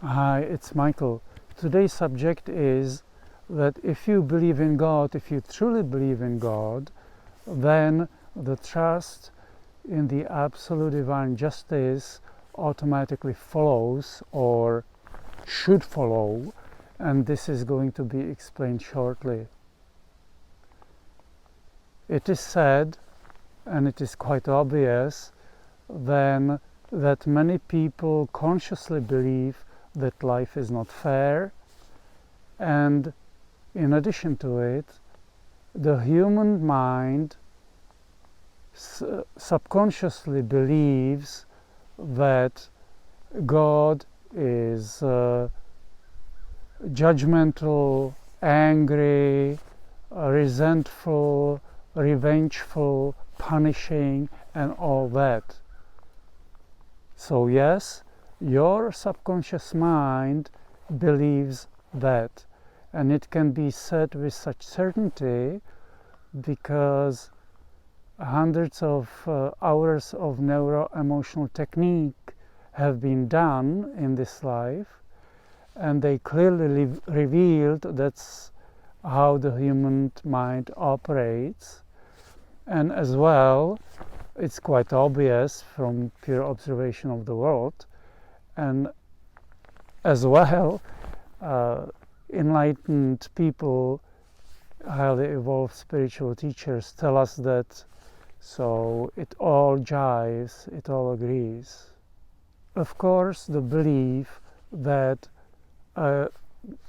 Hi, it's Michael. Today's subject is that if you believe in God, if you truly believe in God, then the trust in the absolute divine justice automatically follows or should follow, and this is going to be explained shortly. It is said, and it is quite obvious, then that many people consciously believe that life is not fair, and in addition to it, the human mind subconsciously believes that God is judgmental, angry, resentful, revengeful, punishing, and all that. So yes, your subconscious mind believes that, and it can be said with such certainty because hundreds of hours of neuro-emotional technique have been done in this life, and they clearly revealed that's how the human mind operates. And as well, it's quite obvious from pure observation of the world. And as well, enlightened people, highly evolved spiritual teachers tell us that, so it all jives, it all agrees. Of course, the belief that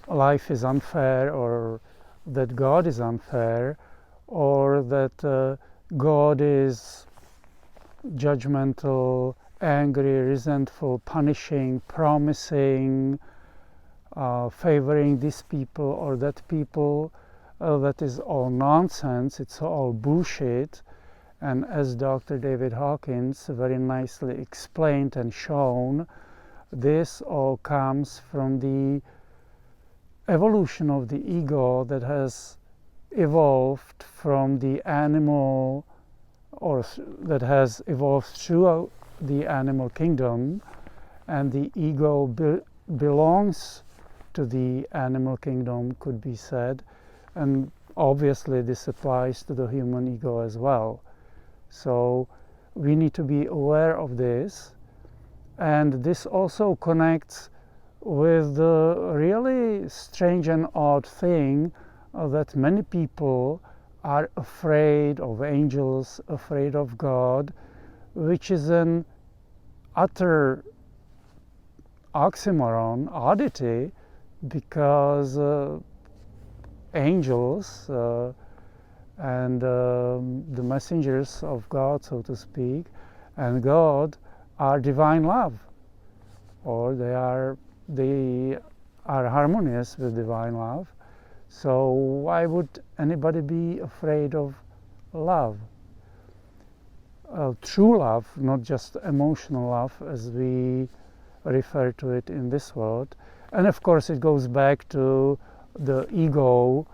life is unfair, or that God is unfair, or that God is judgmental, angry, resentful, punishing, promising, favoring this people or that people, that is all nonsense, it's all bullshit. And as Dr. David Hawkins very nicely explained and shown, this all comes from the evolution of the ego that has evolved from the animal, or that has evolved throughout the animal kingdom, and the ego belongs to the animal kingdom, could be said, and obviously this applies to the human ego as well. So we need to be aware of this, and this also connects with the really strange and odd thing that many people are afraid of angels, afraid of God, which is an utter oxymoron, oddity, because angels and the messengers of God, so to speak, and God are divine love, or they are harmonious with divine love. So why would anybody be afraid of love? True love, not just emotional love as we refer to it in this world. And of course it goes back to the ego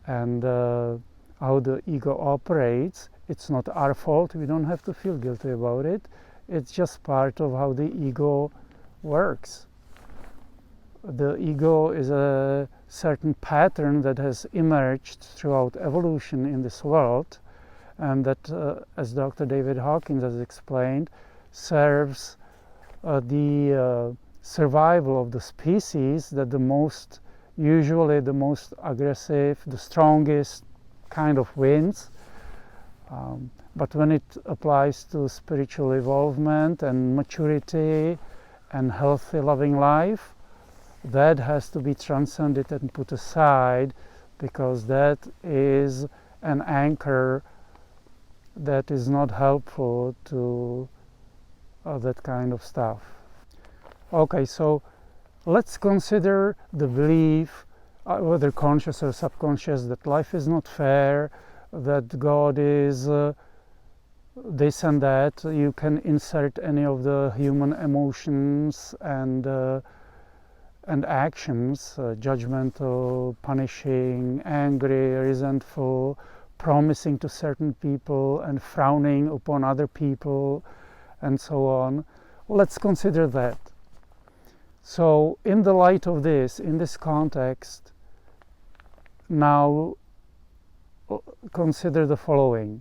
and how the ego operates. It's not our fault, we don't have to feel guilty about it. It's just part of how the ego works. The ego is a certain pattern that has emerged throughout evolution in this world, and that, as Dr. David Hawkins has explained, serves the survival of the species, that usually the most aggressive, the strongest kind of wins. But when it applies to spiritual evolvement and maturity and healthy, loving life, that has to be transcended and put aside, because that is an anchor that is not helpful to that kind of stuff. Okay, so let's consider the belief, whether conscious or subconscious, that life is not fair, that God is this and that. You can insert any of the human emotions and actions, judgmental, punishing, angry, resentful, promising to certain people and frowning upon other people, and so on. Let's consider that. So in the light of this, in this context, now consider the following.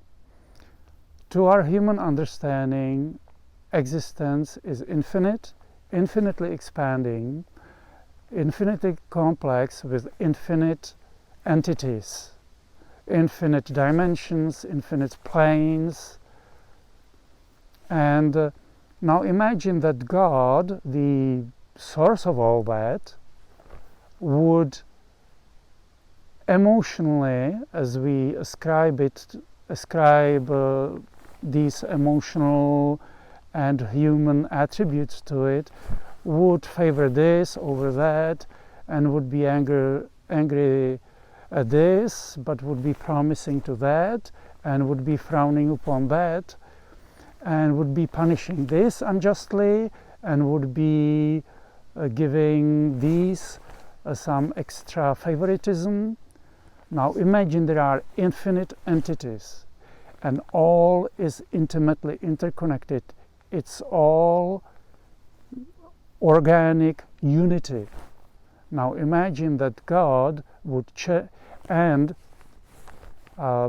To our human understanding, existence is infinite, infinitely expanding, infinitely complex with infinite entities, infinite dimensions, infinite planes. And now imagine that God, the source of all that, would emotionally, as we ascribe these emotional and human attributes to it, would favor this over that, and would be angry at this, but would be promising to that, and would be frowning upon that, and would be punishing this unjustly, and would be giving these some extra favoritism. Now imagine there are infinite entities, and all is intimately interconnected. It's all organic unity. Now imagine that God would and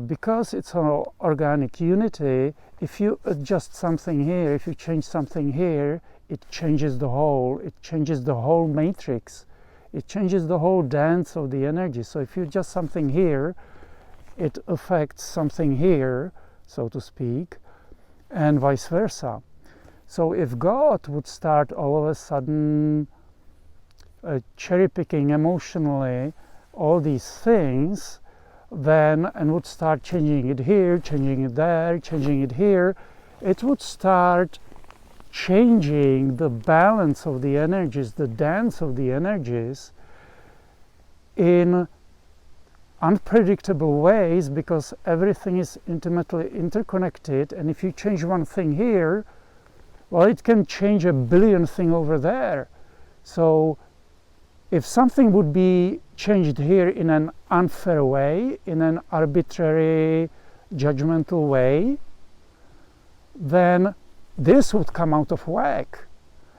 because it's an organic unity, if you adjust something here, if you change something here, it changes the whole. It changes the whole matrix. It changes the whole dance of the energy. So if you adjust something here, it affects something here, so to speak, and vice versa. So if God would start all of a sudden cherry-picking emotionally all these things, then, and would start changing it here, changing it there, changing it here, it would start changing the balance of the energies, the dance of the energies in unpredictable ways, because everything is intimately interconnected, and if you change one thing here, well, it can change a billion things over there. So if something would be changed here in an unfair way, in an arbitrary, judgmental way, then this would come out of whack.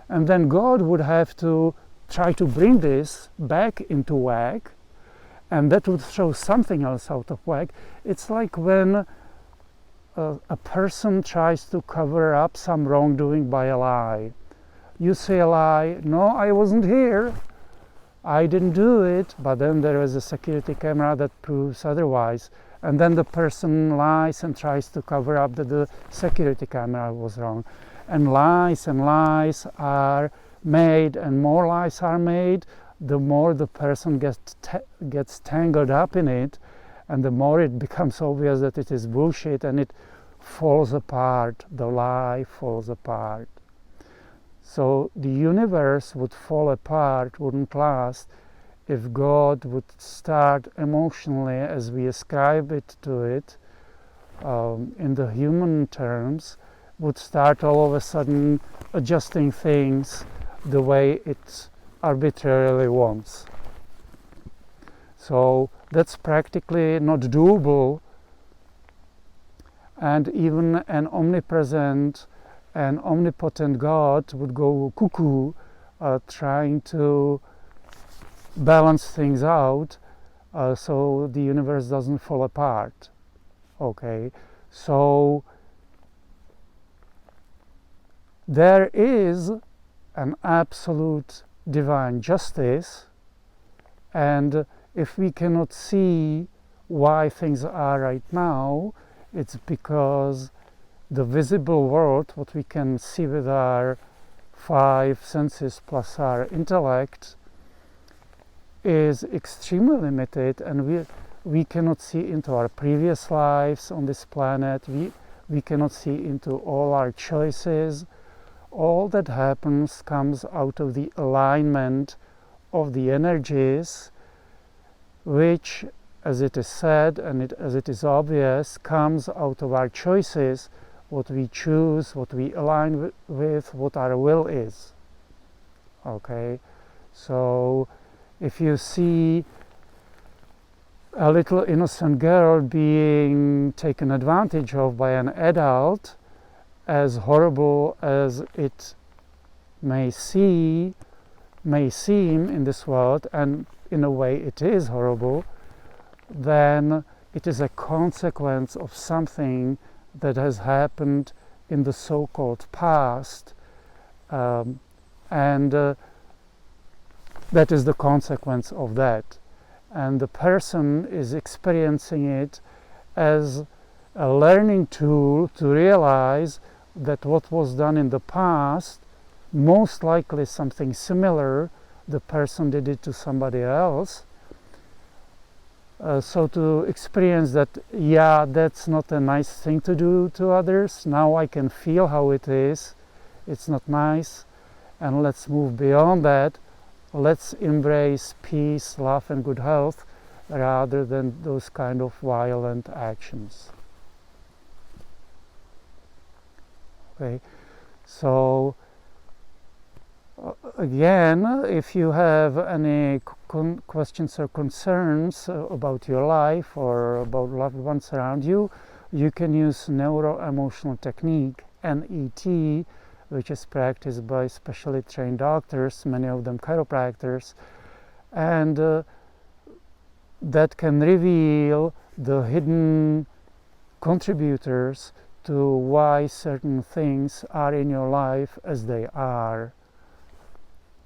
And then God would have to try to bring this back into whack, and that would throw something else out of whack. It's like when a person tries to cover up some wrongdoing by a lie. You say a lie, no, I wasn't here, I didn't do it, but then there is a security camera that proves otherwise. And then the person lies and tries to cover up that the security camera was wrong. And lies are made, and more lies are made, the more the person gets tangled up in it, and the more it becomes obvious that it is bullshit, and it falls apart, the lie falls apart. So the universe would fall apart, wouldn't last, if God would start emotionally, as we ascribe it to it, in the human terms, would start all of a sudden adjusting things the way it arbitrarily wants. So that's practically not doable, and even an omnipresent and omnipotent God would go cuckoo trying to balance things out so the universe doesn't fall apart. Okay, so there is an absolute divine justice, and if we cannot see why things are right now, it's because the visible world, what we can see with our five senses plus our intellect, is extremely limited, and we cannot see into our previous lives on this planet. We cannot see into all our choices. All that happens comes out of the alignment of the energies, which, as it is said and as it is obvious, comes out of our choices, what we choose, what we align with, what our will is. Okay, so if you see a little innocent girl being taken advantage of by an adult, as horrible as it may seem, may seem in this world, and in a way it is horrible, then it is a consequence of something that has happened in the so-called past, and that is the consequence of that. And the person is experiencing it as a learning tool to realize that what was done in the past, most likely something similar, the person did it to somebody else. So to experience that, yeah, that's not a nice thing to do to others. Now I can feel how it is. It's not nice. And let's move beyond that. Let's embrace peace, love, and good health rather than those kind of violent actions. Okay, so again, if you have any questions or concerns about your life or about loved ones around you, you can use neuro-emotional technique, NET, which is practiced by specially trained doctors, many of them chiropractors, and that can reveal the hidden contributors to why certain things are in your life as they are.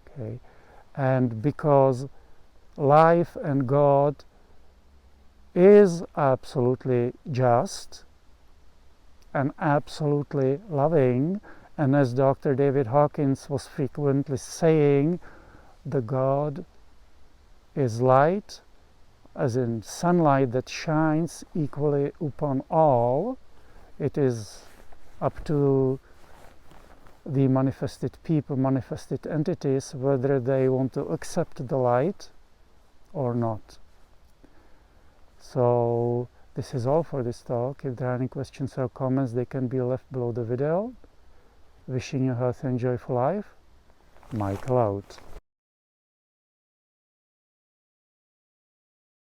Okay, and because life and God is absolutely just and absolutely loving, and as Dr. David Hawkins was frequently saying, the God is light, as in sunlight that shines equally upon all. It is up to the manifested people, manifested entities, whether they want to accept the light or not. So this is all for this talk. If there are any questions or comments, they can be left below the video. Wishing you a healthy and joyful life. Michael out.